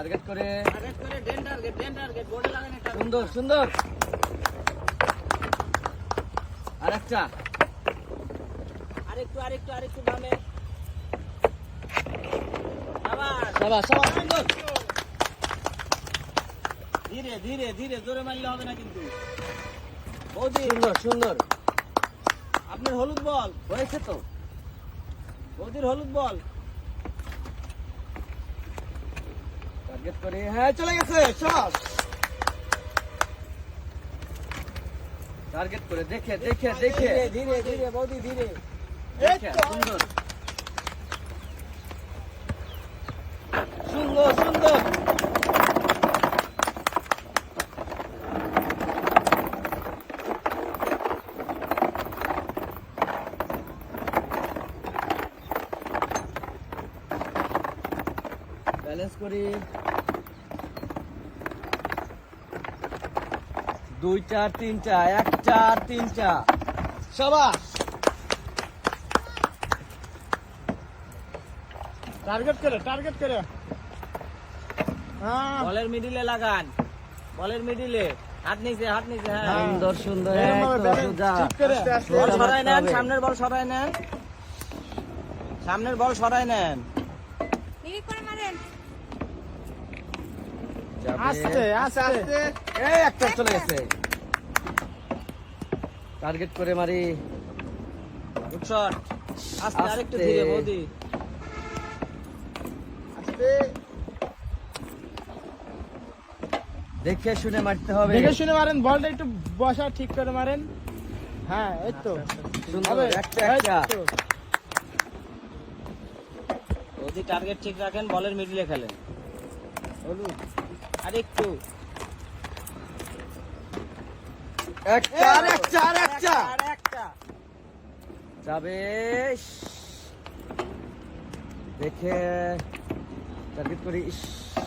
Target করে ডেন target বোর্ডে লাগান একটা। সুন্দর সুন্দর। আরেকটা আরেকটু বামে। আবার শাবাশ শাবাশ সুন্দর। ধীরে জোরে মারলে হবে না কিন্তু। বৌদি সুন্দর সুন্দর আপনার হলুদ বল, হয়েছে তো। বৌদির হলুদ বল। টার্গেট করে হ্যাঁ চলে গেছে শাবাশ। টার্গেট করে দেখে ধীরে বৌদি ধীরে। দেখে সুন্দর সুন্দর সুন্দর। ব্যালেন্স করি 2 4 3 4 1 4 3 4 শাবাশ। টার্গেট করে হ্যাঁ বলের মিডিলে লাগান, বলের মিডিলে। হাত নিচে হ্যাঁ। সুন্দর সুন্দর এরকম ভাবে একদম balance সোজা। ঠিক করে আস্তে আস্তে বল সোজা সরাই মারতে নেন, হবে। সামনের বল সরাই নেন। সামনের বল সরাই নেন। মিরি করে মারেন। যাবে। আস্তে এই একটা চলে গেছে। টার্গেট করে মারি গুড শট। আস্তে আরেকটু আস্তে। ধীরে বৌদি। দেখে শুনে মারতে হবে। দেখে শুনে মারেন, বলটা একটু বসা ঠিক করে মারেন। হ্যাঁ এই তো সুন্দর হবে। একটা এই একটা তো। বৌদি টার্গেট ঠিক রাখেন, বলের মিডিলে খেলেন। হলুদ আরেকটু। একটা আরেকটা আরেকটা। যাবে। দেখে টার্গেট করি।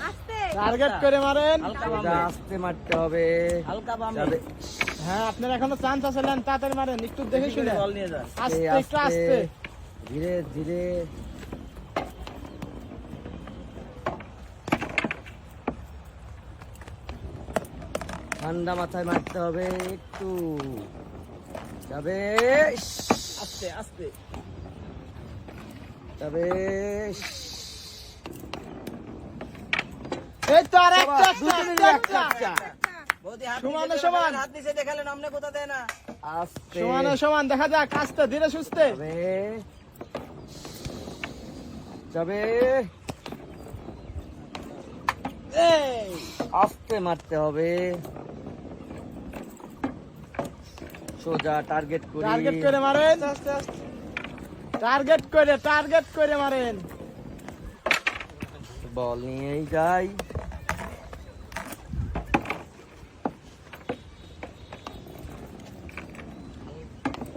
আস্তে। টার্গেট করে মারেন। হালকা সোজা বামে, আস্তে মারতে হবে। হালকা বামে। যাবে। হ্যাঁ আপনার এখনো চান্স আছে, নেন তাড়াতাড়ি মারেন, একটু দেখে শুনে। বল নিয়ে যান। আস্তে একটু আস্তে। ধীরে ধীরে ঠান্ডা মাথায় মারতে হবে একটু। যাবে আস্তে যাবে। এই তো আর একটা দুজনেরই একটা একটা। বৌদি হাত সমানে নিচে সমান। দেখালেন, হাত নিচে দেখালেন, আমনে কোথা দেয় না। আস্তে সমান দেখা যাক, আস্তে ধীরে সুস্থে। যাবে যাবে। এই আস্তে মারতে হবে। সোজা টার্গেট করি। টার্গেট করে মারেন। টার্গেট করে মারেন। বল নিয়েই যাই।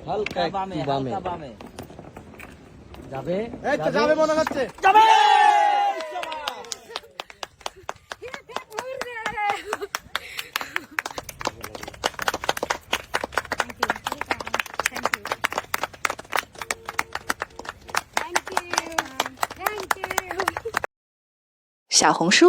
হালকা একটু বামে, বামে হালকা বামে। যাবে। এই তো যাবে মনে হচ্ছে। যাবে। Thank you. 小红书